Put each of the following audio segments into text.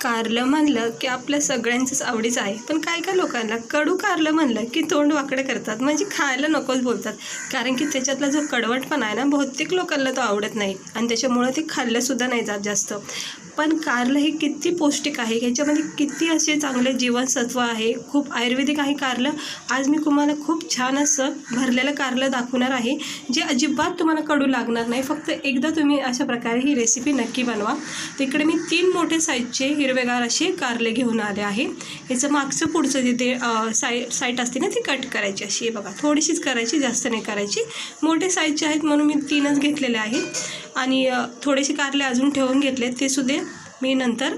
कारलं म्हणलं की आपल्या सगळ्यांचंच आवडीचं आहे, पण काय काय लोकांना कडू कारलं म्हणलं की तोंड वाकडं करतात, म्हणजे खायला नकोच बोलतात. कारण की त्याच्यातला जो कडवटपणा आहे ना, बहुतेक लोकांना तो आवडत नाही आणि त्याच्यामुळं ते खाल्लंसुद्धा नाही जात जास्त. पण कारलं हे किती पौष्टिक आहे, ह्याच्यामध्ये किती असे चांगले जीवनसत्व आहे, खूप आयुर्वेदिक आहे कारलं. आज मी तुम्हाला खूप छान असं भरलेलं कारलं दाखवणार आहे, जे अजिबात तुम्हाला कडू लागणार नाही. फक्त एकदा तुम्ही अशा प्रकारे ही रेसिपी नक्की बनवा. तिकडे मी 3 मोठे साईजचे हिरवेगार असे कारले घेऊन आले आहे. ह्याचं मागचं पुढचं जिथे साईट असते ना, ती कट करायची अशी आहे बघा, थोडीशीच करायची, जास्त नाही करायची. मोठे साईजचे आहेत म्हणून मी 3च घेतलेले आहेत. आणि थोडेसे कारले अजून ठेवून घेतले, ते सुद्धा मी नंतर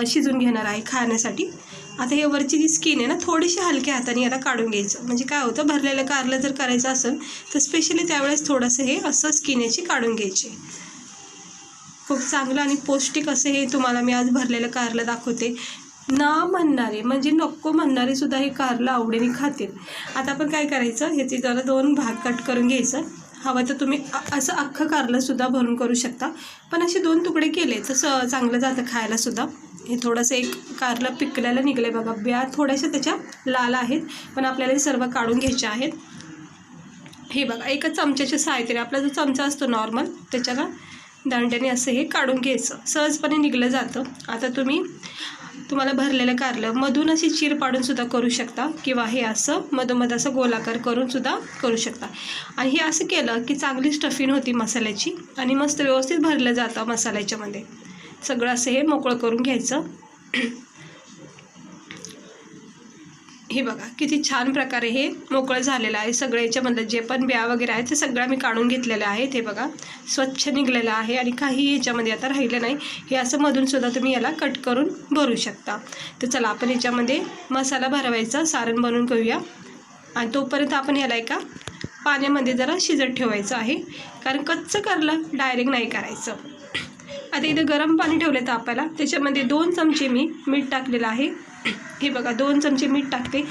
शिजून घेणार आहे खाण्यासाठी. आता हे वरची जी स्किन आहे ना, थोडीशी हलक्या हाताने याला काढून घ्यायचं. म्हणजे काय होतं, भरलेलं कारलं जर करायचं असेल तर स्पेशली त्यावेळेस थोडंसं हे असं स्किन याची काढून घ्यायची. खूप चांगलं आणि पौष्टिक असं हे तुम्हाला मी आज भरलेलं कारलं दाखवते. ना म्हणणारे म्हणजे नको म्हणणारे सुद्धा हे कारलं आवडीने खातील. आता आपण काय करायचं, ह्याचे जरा 2 भाग कट करून घ्यायचं. हवं तर तुम्ही असं अख्खं कारलंसुद्धा भरून करू शकता, पण असे 2 तुकडे केले तर चांगलं जातं खायलासुद्धा. हे थोडंसं एक कारलं पिकलेलं निघलं आहे बघा, बिया थोड्याशा त्याच्या लाल आहेत, पण आपल्याला हे सर्व काढून घ्यायचे आहेत. हे बघा, एका चमच्याच्या सहाय्याने, आपला जो चमचा असतो नॉर्मल, त्याच्याला दांड्याने असं हे काढून घ्यायचं, सहजपणे निघलं जातं. आता तुम्हाला भरलेलं कारलं मधून अशी चीर पाडूनसुद्धा करू शकता, किंवा हे असं मधोमध असं गोलाकार करूनसुद्धा करू शकता. आणि हे असं केलं की चांगली स्टफिंग होती मसाल्याची आणि मस्त व्यवस्थित भरलं जातं मसाल्याच्यामध्ये. सगळं असं हे मोकळं करून घ्यायचं. हे बघा किती छान प्रकारे हे मोकळं झालेलं आहे. सगळं याच्यामधलं जे पण ब्या वगैरे आहेत ते सगळं मी काढून घेतलेलं आहेत. हे बघा स्वच्छ निघलेलं आहे आणि काही याच्यामध्ये आता राहिलं नाही. हे असं मधूनसुद्धा तुम्ही याला कट करून भरू शकता. तर चला आपण याच्यामध्ये मसाला भरवायचा, सारण बनवून घेऊया. आणि तोपर्यंत आपण याला एका पाण्यामध्ये जरा शिजत ठेवायचं आहे, कारण कच्चं कारलं डायरेक्ट नाही करायचं. आता इथं गरम पाणी ठेवलं तापायला, त्याच्यामध्ये 2 चमचे मी मीठ टाकलेलं आहे. हे बघा 2 चमचे मीठ टाकते,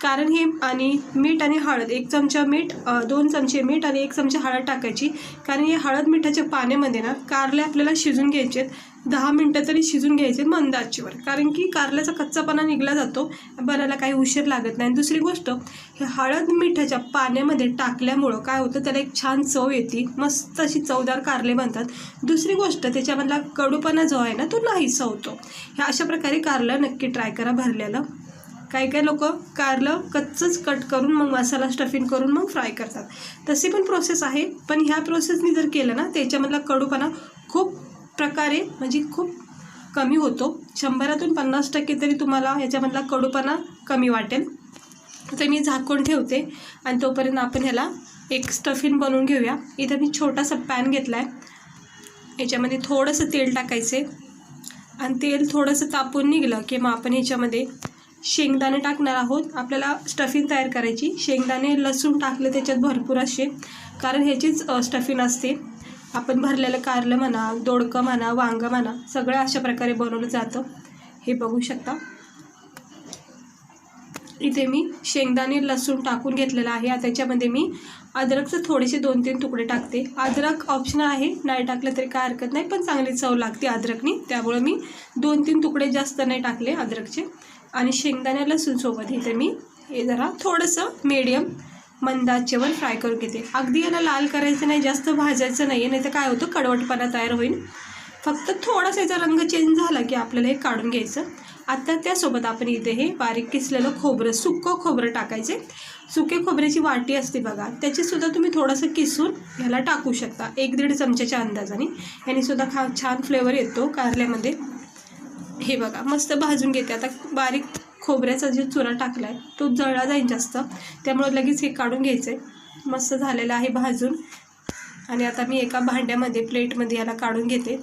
कारण हे आणि मीठ आणि हळद 1 चमचा मीठ, 2 चमचे मीठ आणि 1 चमचा हळद टाकायची. कारण हे हळद मिठाच्या पाण्यामध्ये ना कारले आपल्याला शिजून घ्यायचे, 10 मिनटं तरी शिजून घ्यायचे मंद आचेवर, कारण की कारल्याचा कच्चापणा निघला जातो, बनायला काही उशीर लागत नाही. दुसरी गोष्ट, हे हळद मिठाच्या पाण्यामध्ये टाकल्यामुळं काय होतं, त्याला एक छान चव येते, मस्त अशी चवदार कारले बनतात. दुसरी गोष्ट, त्याच्यामधला कडूपणा जो आहे ना तो नाहीसा होतो. ह्या अशा प्रकारे कारलं नक्की ट्राय करा भरलेलं. काही काही लोक कारलं कच्चंच कट करून मग मसाला स्टफिंग करून मग फ्राय करतात, तशी पण प्रोसेस आहे. पण ह्या प्रोसेसनी जर केलं ना, त्याच्यामधला कडूपणा खूप प्रकारे म्हणजे खूप कमी होतो. 100तून 50% तरी तुम्हाला याच्यामधला कडूपणा कमी वाटेल. तर मी झाकून ठेवते आणि तोपर्यंत आपण ह्याला एक स्टफिंग बनवून घेऊया. इथं मी छोटासा पॅन घेतला आहे, याच्यामध्ये थोडंसं तेल टाकायचं आहे आणि तेल थोडंसं तापून निघलं की मग आपण ह्याच्यामध्ये शेंगदाणे टाकणार आहोत. आपल्याला स्टफिंग तयार करायची. शेंगदाणे लसूण टाकले त्याच्यात भरपूर असे, कारण ह्याचीच स्टफिंग असते. आपण भरलेलं कारलं म्हणा, दोडकं म्हणा, वांगं म्हणा, सगळं अशा प्रकारे बनवलं जातं. हे बघू शकता, इथे मी शेंगदाणे लसूण टाकून घेतलेलं आहे. आता त्याच्यामध्ये मी अद्रकचे थोडेसे 2-3 तुकडे टाकते. अद्रक ऑप्शनल आहे, नाही टाकलं तरी काय हरकत नाही, पण चांगली चव लागते अद्रकनी, त्यामुळे मी 2-3 तुकडे जास्त नाही टाकले अद्रकचे. आणि शेंगदाणे लसूण सोबत इथे मी हे जरा थोडंसं मीडियम मंद आचेवर फ्राय करून घेते. अगदी याला लाल करायचं नाही, जास्त भाजायचं नाही आहे, नाही तर काय होतं कडवटपणा तयार होईल. फक्त थोडासा याचा रंग चेंज झाला की आपल्याला हे काढून घ्यायचं. आता त्यासोबत आपण इथे हे बारीक किसलेलं खोबरं, सुकं खोबरं टाकायचे. सुके खोबऱ्याची वाटी असते बघा, त्याचीसुद्धा तुम्ही थोडंसं किसून ह्याला टाकू शकता, 1-1.5 चमच्याच्या अंदाजाने. ह्यानेसुद्धा छान फ्लेवर येतो कारल्यामध्ये. हे बघा मस्त भाजून घेते. आता बारीक खोबऱ्याचा जो चुरा टाकला आहे तो जळला जाईल जास्त, त्यामुळे लगेच हे काढून घ्यायचं आहे. मस्त झालेलं आहे भाजून. आणि आता मी एका भांड्यामध्ये प्लेटमध्ये याला काढून घेते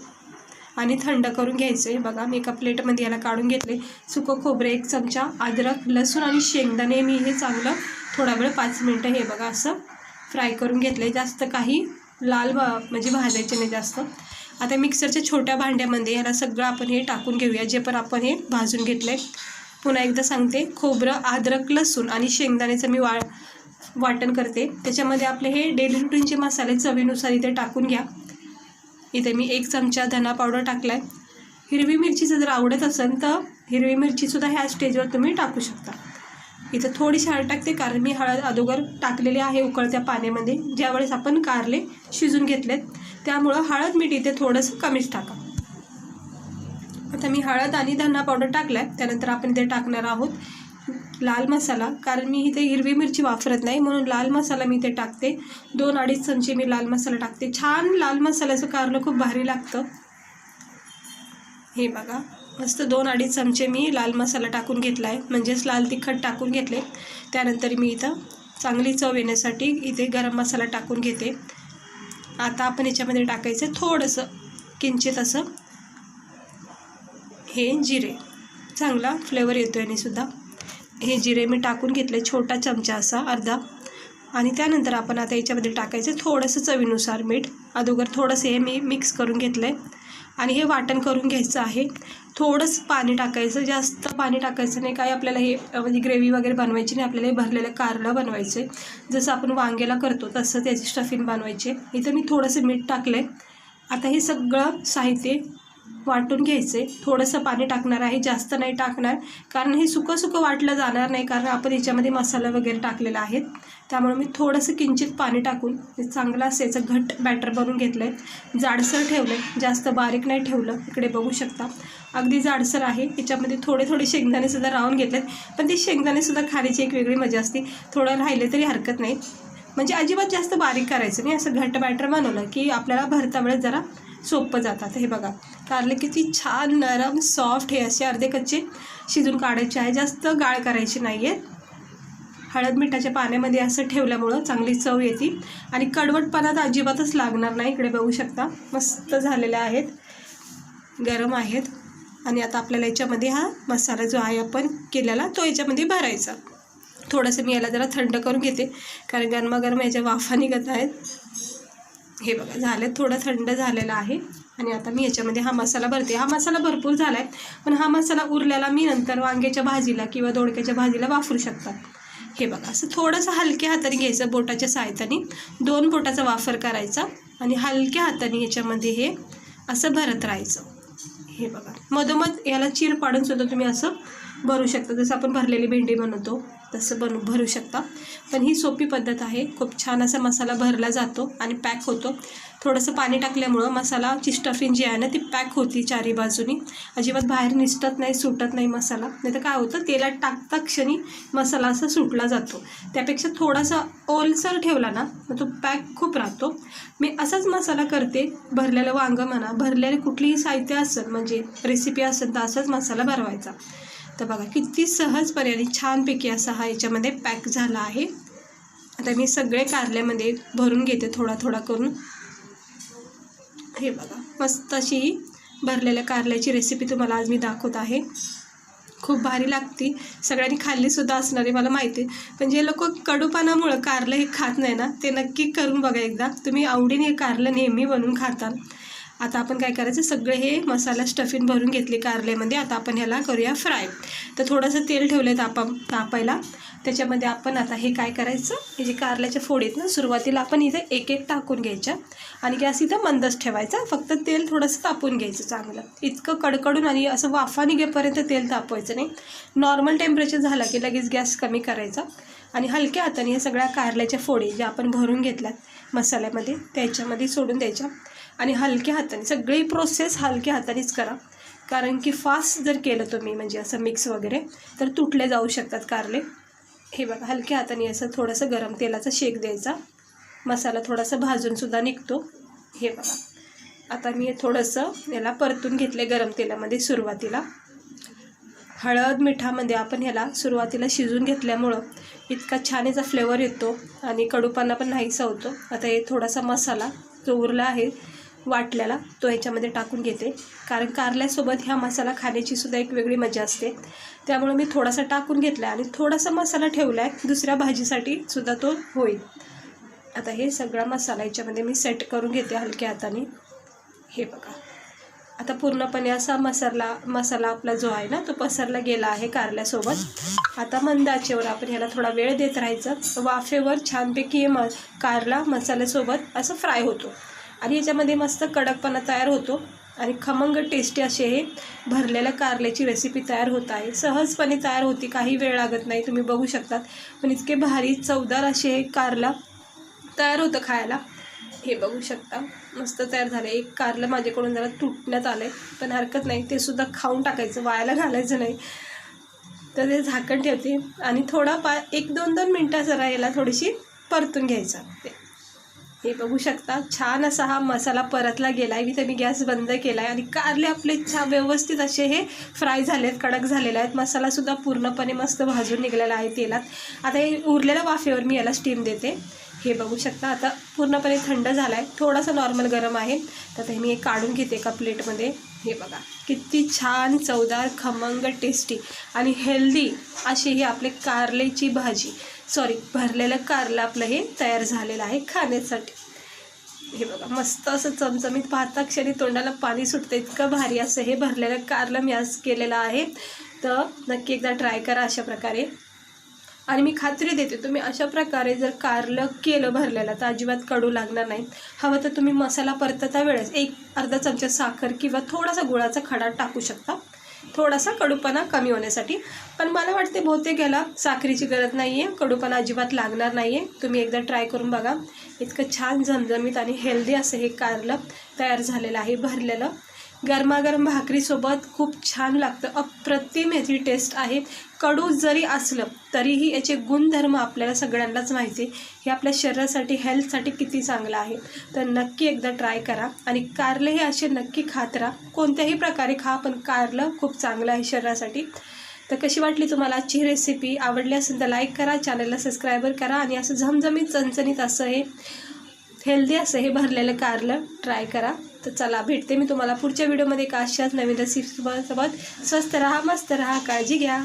आणि थंड करून घ्यायचं आहे. बघा मी एका प्लेटमध्ये याला काढून घेतले. सुकं खोबरे 1 चमचा, अद्रक लसूण आणि शेंगदाणे मी हे चांगलं थोडा वेळ 5 मिनटं हे बघा असं फ्राय करून घेतले. जास्त काही लाल म्हणजे भाजायचे नाही जास्त. आता मिक्सरच्या छोट्या भांड्यामध्ये याला सगळं आपण हे टाकून घेऊया, जे पण आपण हे भाजून घेतलं आहे. पुन्हा एकदा सांगते, खोबरं, अद्रक लसूण आणि शेंगदाण्याचं मी वाटण करते. त्याच्यामध्ये आपले हे डेली रुटीनचे मसाले चवीनुसार इथे टाकून घ्या. इथे मी 1 चमचा धना पावडर टाकला आहे, हिरवी मिरचीचं जर आवडत असेल तर हिरवी मिरचीसुद्धा ह्या स्टेजवर तुम्ही टाकू शकता. इथं थोडीशी हळद टाकते कारण मी हळद अगोदर टाकलेली आहे उकळत्या पाण्यामध्ये ज्यावेळेस आपण कारले शिजून घेतलेत, त्यामुळं हळद मीठ इथे थोडंसं कमीच टाका. आता मी हळद आणि धना पावडर टाकला आहे. त्यानंतर आपण इथे टाकणार आहोत लाल मसाला, कारण मी इथे हिरवी मिरची वापरत नाही म्हणून लाल मसाला मी इथे टाकते. 2-2.5 चमचे मी लाल मसाला टाकते. छान लाल मसाल्याचं कारलं खूप भारी लागतं. हे बघा मस्त 2-2.5 चमचे मी लाल मसाला टाकून घेतला आहे, म्हणजेच लाल तिखट टाकून घेतले. त्यानंतर मी इथं चांगली चव येण्यासाठी इथे गरम मसाला टाकून घेते. आता आपण याच्यामध्ये टाकायचं थोडंसं किंचित असं हे जिरे, चांगला फ्लेवर येतो याने सुद्धा. हे जिरे मी टाकून घेतले, छोटा चमचा असा अर्धा. आणि त्यानंतर आपण आता याच्यामध्ये टाकायचं थोडंसं चवीनुसार मीठ. अगोदर थोडंसं हे मी मिक्स करून घेतलं आहे आणि हे वाटण करून घ्यायचं आहे. थोडंसं पाणी टाकायचं, जास्त पाणी टाकायचं नाही. काय आपल्याला हे म्हणजे ग्रेव्ही वगैरे बनवायची नाही, आपल्याला हे भरलेलं कारलं बनवायचं आहे. जसं आपण वांग्याला करतो तसं त्याची स्टफिंग बनवायची. इथं मी थोडंसं मीठ टाकलं आहे. आता हे सगळं साहित्य वाटून घ्यायचे. थोडंसं पाणी टाकणार आहे, जास्त नाही टाकणार, कारण हे सुकं सुकं वाटलं जाणार नाही, कारण आपण याच्यामध्ये मसाला वगैरे टाकलेला आहे. त्यामुळे मी थोडंसं किंचित पाणी टाकून चांगलं असं याचं घट्ट बॅटर बनवून घेतलं आहे. जाडसर ठेवलं आहे, जास्त बारीक नाही ठेवलं. इकडे बघू शकता अगदी जाडसर आहे. याच्यामध्ये थोडे शेंगदाणेसुद्धा राहून घेतलेत, पण ते शेंगदाणेसुद्धा खाण्याची एक वेगळी मजा असते. थोडं राहिले तरी हरकत नाही, म्हणजे अजिबात जास्त बारीक करायचं नाही. असं घट्ट बॅटर बनवलं की आपल्याला भरता वेळेस जरा सोपं जातात. हे बघा कारले किती छान नरम सॉफ्ट, हे असे अर्धे कच्चे शिजून काढायचे आहे, जास्त गाळ करायचे नाही आहेत. हळद मिठाच्या पाण्यामध्ये असं ठेवल्यामुळं चांगली चव येते आणि कडवटपणा तर अजिबातच लागणार नाही. इकडे बघू शकता मस्त झालेल्या आहेत, गरम आहेत. आणि आता आपल्याला याच्यामध्ये हा मसाला जो आहे आपण केलेला तो याच्यामध्ये भरायचा. थोडंसं मी याला जरा थंड करून घेते, कारण गरमागरम याच्या वाफा निघत आहेत. हे बघा झालं, थोडं थंड झालेलं आहे. आणि आता मी याच्यामध्ये हा मसाला भरते. हा मसाला भरपूर झाला आहे, पण हा मसाला उरलेला मी नंतर वांग्याच्या भाजीला किंवा दोडक्याच्या भाजीला वापरू शकतात. हे बघा असं थोडंसं हलक्या हाताने घ्यायचं, बोटाच्या सहाय्याने 2 बोटाचा वापर करायचा आणि हलक्या हाताने याच्यामध्ये हे असं भरत राहायचं. हे बघा मधोमध याला चीर पाडून सुद्धा तुम्ही असं भरू शकता, जसं आपण भरलेली भेंडी बनवतो तसं भरू शकता. पण ही सोपी पद्धत आहे. खूप छान असा मसाला भरला जातो आणि पॅक होतो. थोडंसं पाणी टाकल्यामुळं मसालाची स्टफिंग जी आहे ना ती पॅक होती चारी बाजूनी, अजिबात बाहेर निसटत नाही, सुटत नाही मसाला. नाही तर काय होतं तेलात टाकता क्षणी मसाला असा सुटला जातो. त्यापेक्षा थोडासा ओलसर ठेवला ना मग तो पॅक खूप राहतो. मी असाच मसाला करते. भरलेलं वांगं म्हणा, भरलेलं कुठलीही साहित्य असेल म्हणजे रेसिपी असेल तर असाच मसाला भरवायचा. तर बघा किती सहजपणे आणि छानपैकी असा हा याच्यामध्ये पॅक झाला आहे. आता मी सगळे कारल्यामध्ये भरून घेते थोडा थोडा करून. हे बघा मस्त अशी भरलेल्या कारल्याची रेसिपी तुम्हाला आज मी दाखवत आहे. खूप भारी लागते, सगळ्यांनी खाल्लीसुद्धा असणार आहे मला माहिती आहे. पण जे लोक कडूपणामुळं कारलं हे खात नाही ना ते नक्की करून बघा एकदा. तुम्ही आवडीने हे कारलं नेहमी बनवून खाताल. आता आपण काय करायचं, सगळे हे मसाला स्टफिंग भरून घेतले कारल्यामध्ये. आता आपण ह्याला करूया फ्राय. तर थोडंसं तेल ठेवलं आहे तापायला. त्याच्यामध्ये आपण आता हे काय करायचं, हे जे कारल्याच्या फोडीत ना सुरुवातीला आपण इथे एक टाकून घ्यायच्या आणि गॅस इथं मंदच ठेवायचा. फक्त तेल थोडंसं तापून घ्यायचं चांगलं. इतकं कडकडून आणि असं वाफा निघेपर्यंत तेल तापवायचं नाही. नॉर्मल टेम्परेचर झाला की लगेच गॅस कमी करायचा आणि हलक्या हाताने या सगळ्या कारल्याच्या फोडी ज्या आपण भरून घेतल्यात मसाल्यामध्ये त्याच्यामध्ये सोडून द्यायच्या आणि हलक्या हाताने सगळी प्रोसेस हलक्या हातानेच करा. कारण की फास्ट जर केलं तुम्ही म्हणजे असं मिक्स वगैरे तर तुटले जाऊ शकतात कारले. हे बघा हलक्या हाताने असं थोडंसं गरम तेलाचा शेक द्यायचा. मसाला थोडासा भाजूनसुद्धा निघतो. हे बघा आता मी थोडंसं याला परतून घेतले गरम तेलामध्ये. सुरुवातीला हळद मिठामध्ये आपण ह्याला सुरुवातीला शिजून घेतल्यामुळं इतका छान याचा फ्लेवर येतो आणि कडूपणा पण नाहीसा होतो. आता हे थोडासा मसाला जो उरला आहे वाटल्याला तो ह्याच्यामध्ये टाकून घेते, कारण कारल्यासोबत ह्या मसाला खाण्याची सुद्धा एक वेगळी मजा असते. त्यामुळे मी थोडासा टाकून घेतला आणि थोडासा मसाला ठेवला आहे दुसऱ्या भाजीसाठी सुद्धा तो होईल. आता हे सगळा मसाला याच्यामध्ये मी सेट करून घेते हलक्या हाताने. हे बघा आता पूर्णपणे असा मसाला आपला जो आहे ना तो पसरला गेला आहे कारल्यासोबत. आता मंद आचेवर आपण ह्याला थोडा वेळ देत राहायचं. वाफेवर छानपैकी कारला मसाल्यासोबत असं फ्राय होतो आणि याच्यामध्ये मस्त कडकपणा तयार होतो आणि खमंग टेस्टी असे हे भरलेल्या कारल्याची रेसिपी तयार होत आहे. सहजपणे तयार होती, काही वेळ लागत नाही, तुम्ही बघू शकतात. पण इतके भारी चवदार असे हे कारला तयार होतं खायला. हे बघू शकता, मस्त तयार झालं. एक कारलं माझ्याकडून जरा तुटण्यात आलं आहे, पण हरकत नाही, ते सुद्धा खाऊन टाकायचं, वायाला घालायचं नाही. तर ते झाकण ठेवते आणि थोडा 1-2 मिनटं जरा याला थोडीशी परतून घ्यायचं. हे बघू शकता, छान असा हा मसाला परतला गेला आहे. इथे मी गॅस बंद केला आहे आणि कारले आपले छान व्यवस्थित असे हे फ्राय झालेत, कडक झालेले आहेत. मसालासुद्धा पूर्णपणे मस्त भाजून निघालेला आहे तेलात. आता हे उरलेल्या वाफेवर मी याला स्टीम देते. हे बघू शकता, आता पूर्णपणे थंड झाला आहे, थोडासा नॉर्मल गरम आहे. तर ते मी हे काढून घेते एका प्लेटमध्ये. हे बघा, किती छान चवदार, खमंग, टेस्टी आणि हेल्दी अशी ही आपली कारल्याची भाजी, भरलेलं कारलं आपलं हे तयार झालेलं आहे खाण्यासाठी. हे बघा, मस्त असं चमचमीत, पाहता क्षणी तोंडाला पाणी सुटतं, इतकं भारी असं हे भरलेलं कारलं मी आज केलेलं आहे. तर नक्की एकदा ट्राय करा अशा प्रकारे. आणि मी खात्री देते, तुम्ही अशा प्रकारे जर कारलं केलं भरलेलं तर अजिबात कडू लागणार नाही. हवं तर तुम्ही मसाला परतता वेळेस अर्धा चमचा साखर किंवा थोडासा गुळाचा खडा टाकू शकता, थोडासा कडूपणा कमी होण्यासाठी. पण मला वाटते बहुतेक याला साखरेची गरज नाही आहे, कडूपणा अजिबात लागणार नाही आहे. तुम्ही एकदा ट्राय करून बघा. इतकं छान झमझमीत आणि हेल्दी असं हे कारलं तयार झालेलं आहे भरलेलं. गरमागरम भाकरीसोबत खूप छान लागतं, अप्रतिम याची टेस्ट आहे. कडू जरी असलं तरीही याचे गुणधर्म आपल्याला सगळ्यांनाच माहिती आहे, हे आपल्या शरीरासाठी, हेल्थसाठी किती चांगलं आहे. तर नक्की एकदा ट्राय करा आणि कारले हे असे नक्की खात राहा, कोणत्याही प्रकारे खा, पण कारलं खूप चांगलं आहे शरीरासाठी. तर कशी वाटली तुम्हाला आजची रेसिपी? आवडली असेल तर लाईक करा, चॅनलला सबस्क्राईबर करा आणि असं झमझमीत चणचणीत असं हे हेल्दी असं हे भरलेलं कारलं ट्राय करा. तर चला, भेटते मी तुम्हाला पुढच्या व्हिडिओमध्ये एका अशाच नवीन रेसिपीसोबत. स्वस्त राहा, मस्त राहा, काळजी घ्या.